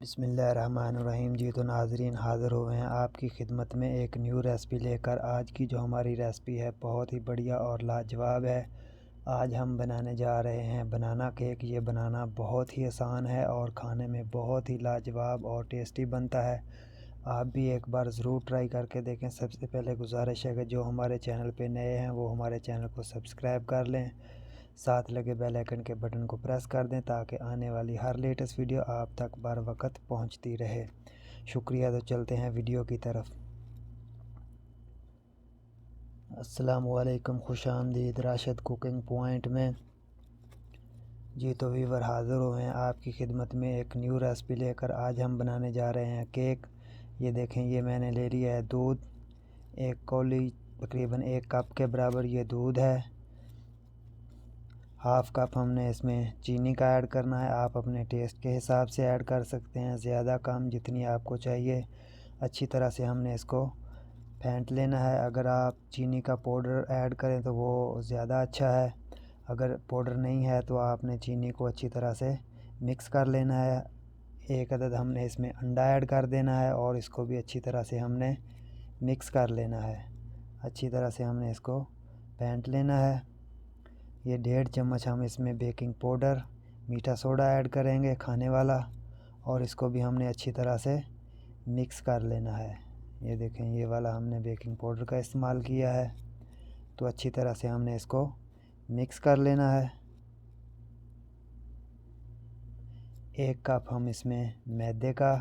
बिस्मिल्लाहिर्रहमानिर्रहीम। जी तो नाज़रीन, हाज़िर हुए हैं आपकी खिदमत में एक न्यू रेसिपी लेकर। आज की जो हमारी रेसिपी है बहुत ही बढ़िया और लाजवाब है। आज हम बनाने जा रहे हैं बनाना केक। ये बनाना बहुत ही आसान है और खाने में बहुत ही लाजवाब और टेस्टी बनता है। आप भी एक बार ज़रूर ट्राई करके देखें। सबसे पहले गुजारिश है कि जो हमारे चैनल पे नए हैं वो हमारे चैनल को सब्सक्राइब कर लें, साथ लगे बेल आइकन के बटन को प्रेस कर दें ताकि आने वाली हर लेटेस्ट वीडियो आप तक बर वक्त पहुंचती रहे। शुक्रिया। तो चलते हैं वीडियो की तरफ। अस्सलाम वालेकुम, खुश आमदीद राशिद कुकिंग पॉइंट में। जी तो वीवर, हाज़िर हुए हैं आपकी खिदमत में एक न्यू रेसिपी लेकर। आज हम बनाने जा रहे हैं केक। ये देखें, ये मैंने ले लिया है दूध, एक कौली तकरीबन 1 कप के बराबर ये दूध है। हाफ़ कप हमने इसमें चीनी का ऐड करना है। आप अपने टेस्ट के हिसाब से ऐड कर सकते हैं, ज़्यादा कम जितनी आपको चाहिए। अच्छी तरह से हमने इसको फेंट लेना है। अगर आप चीनी का पाउडर ऐड करें तो वो ज़्यादा अच्छा है। अगर पाउडर नहीं है तो आपने चीनी को अच्छी तरह से मिक्स कर लेना है। एक अदद हमने इसमें अंडा ऐड कर देना है और इसको भी अच्छी तरह से हमने मिक्स कर लेना है। अच्छी तरह से हमने इसको फेंट लेना है। ये 1.5 चम्मच हम इसमें बेकिंग पाउडर, मीठा सोडा ऐड करेंगे खाने वाला, और इसको भी हमने अच्छी तरह से मिक्स कर लेना है। ये देखें, ये वाला हमने बेकिंग पाउडर का इस्तेमाल किया है। तो अच्छी तरह से हमने इसको मिक्स कर लेना है। 1 कप हम इसमें मैदे का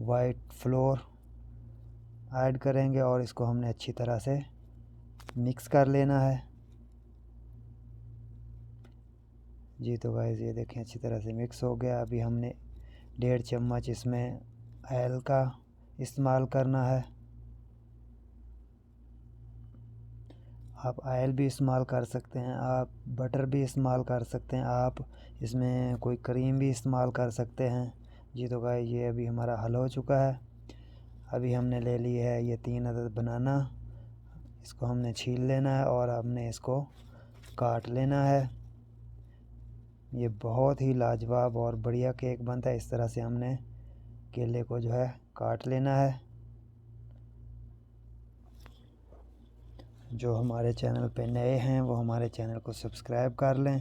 वाइट फ्लोर ऐड करेंगे और इसको हमने अच्छी तरह से मिक्स कर लेना है। जी तो गाइस, ये देखें अच्छी तरह से मिक्स हो गया। अभी हमने 1.5 चम्मच इसमें ऑयल का इस्तेमाल करना है। आप ऑयल भी इस्तेमाल कर सकते हैं, आप बटर भी इस्तेमाल कर सकते हैं, आप इसमें कोई क्रीम भी इस्तेमाल कर सकते हैं। जी तो गाइस, ये अभी हमारा हल हो चुका है। अभी हमने ले ली है ये 3 अदद बनाना। इसको हमने छील लेना है और हमने इसको काट लेना है। ये बहुत ही लाजवाब और बढ़िया केक बनता है। इस तरह से हमने केले को जो है काट लेना है। जो हमारे चैनल पे नए हैं वो हमारे चैनल को सब्सक्राइब कर लें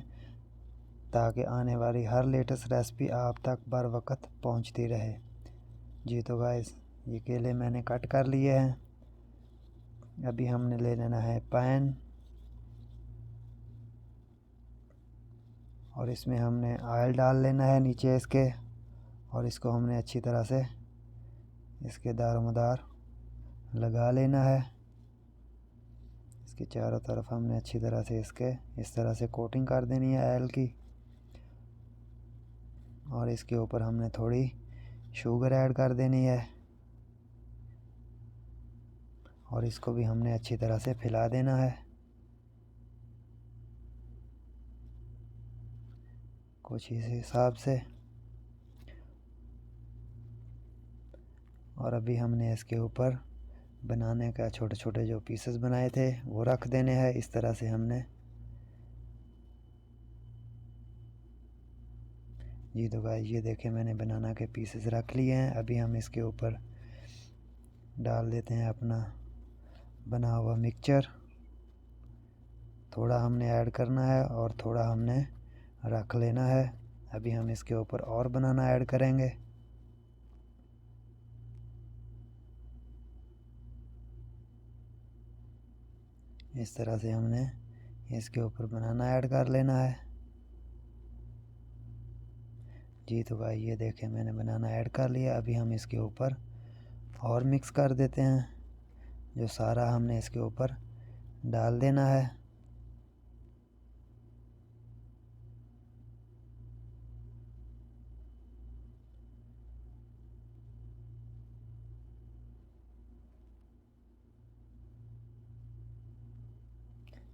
ताकि आने वाली हर लेटेस्ट रेसिपी आप तक बर वक्त पहुंचती रहे। जी तो गाइस, ये केले मैंने कट कर लिए हैं। अभी हमने ले लेना है पैन और इसमें हमने ऑयल डाल लेना है नीचे इसके, और इसको हमने अच्छी तरह से इसके दारोमदार लगा लेना है। इसके चारों तरफ हमने अच्छी तरह से इसके इस तरह से कोटिंग कर देनी है ऑयल की, और इसके ऊपर हमने थोड़ी शुगर ऐड कर देनी है और इसको भी हमने अच्छी तरह से फैला देना है कुछ इस हिसाब से। और अभी हमने इसके ऊपर बनाने का छोटे छोटे जो पीसेस बनाए थे वो रख देने हैं। इस तरह से हमने। जी तो गाइस, ये देखें मैंने बनाना के पीसेस रख लिए हैं। अभी हम इसके ऊपर डाल देते हैं अपना बना हुआ मिक्सचर। थोड़ा हमने ऐड करना है और थोड़ा हमने रख लेना है। अभी हम इसके ऊपर और बनाना ऐड करेंगे। इस तरह से हमने इसके ऊपर बनाना ऐड कर लेना है। जी तो भाई, ये देखें मैंने बनाना ऐड कर लिया। अभी हम इसके ऊपर और मिक्स कर देते हैं। जो सारा हमने इसके ऊपर डाल देना है।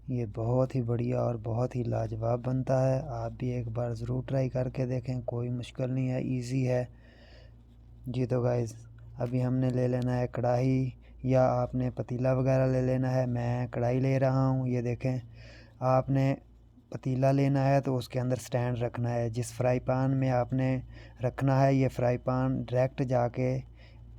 ये बहुत ही बढ़िया और बहुत ही लाजवाब बनता है। आप भी एक बार ज़रूर ट्राई करके देखें, कोई मुश्किल नहीं है, इजी है। जी तो गाइस, अभी हमने ले लेना है कढ़ाई, या आपने पतीला वगैरह ले लेना है। मैं कढ़ाई ले रहा हूँ। ये देखें, आपने पतीला लेना है तो उसके अंदर स्टैंड रखना है। जिस फ्राई पैन में आपने रखना है ये फ्राई पैन डायरेक्ट जाके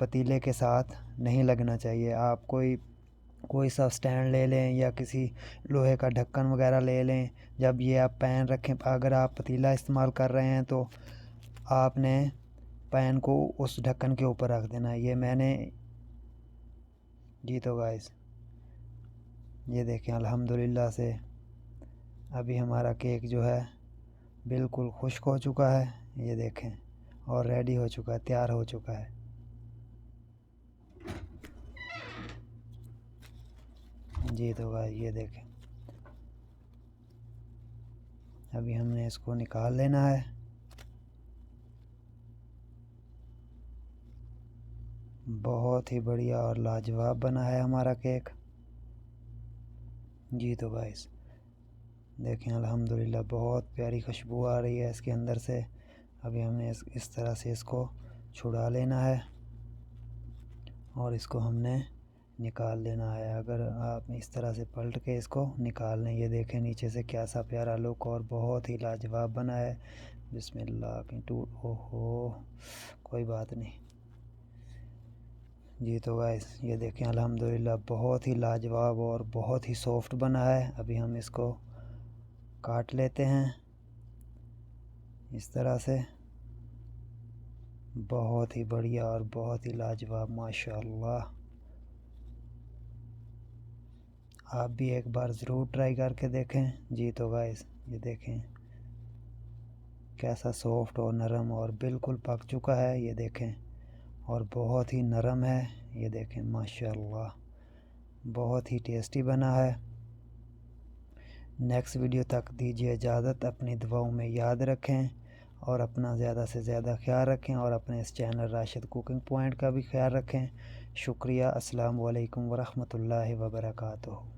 पतीले के साथ नहीं लगना चाहिए। आप कोई सा स्टैंड ले लें या किसी लोहे का ढक्कन वगैरह ले लें। जब ये आप पैन रखें, अगर आप पतीला इस्तेमाल कर रहे हैं तो आपने पैन को उस ढक्कन के ऊपर रख देना है। ये मैंने जी तो गाइस ये देखें अल्हम्दुलिल्लाह से अभी हमारा केक जो है बिल्कुल खुश्क हो चुका है। ये देखें और रेडी हो चुका है, तैयार हो चुका है। जी तो गाइस ये देखें अभी हमने इसको निकाल लेना है। बहुत ही बढ़िया और लाजवाब बना है हमारा केक। जी तो गाइस देखें अल्हम्दुलिल्लाह बहुत प्यारी खुशबू आ रही है इसके अंदर से। अभी हमने इस तरह से इसको छुड़ा लेना है और इसको हमने निकाल लेना है। अगर आप इस तरह से पलट के इसको निकाल लें, ये देखें नीचे से क्या सा प्यारा लुक और बहुत ही लाजवाब बना है। बिस्मिल्लाह की टूट ओहो कोई बात नहीं। जी तो गाइस ये देखें अल्हम्दुलिल्लाह बहुत ही लाजवाब और बहुत ही सॉफ्ट बना है। अभी हम इसको काट लेते हैं इस तरह से। बहुत ही बढ़िया और बहुत ही लाजवाब माशाअल्लाह। आप भी एक बार ज़रूर ट्राई करके देखें। जी तो गाइस ये देखें कैसा सॉफ्ट और नरम और बिल्कुल पक चुका है। ये देखें और बहुत ही नरम है। ये देखें माशाअल्लाह बहुत ही टेस्टी बना है। नेक्स्ट वीडियो तक दीजिए इजाज़त। अपनी दुआओं में याद रखें और अपना ज़्यादा से ज़्यादा ख्याल रखें और अपने इस चैनल राशिद कुकिंग पॉइंट का भी ख्याल रखें। शुक्रिया। अस्सलाम वालेकुम वरहमतुल्लाहि वबरकातुहू।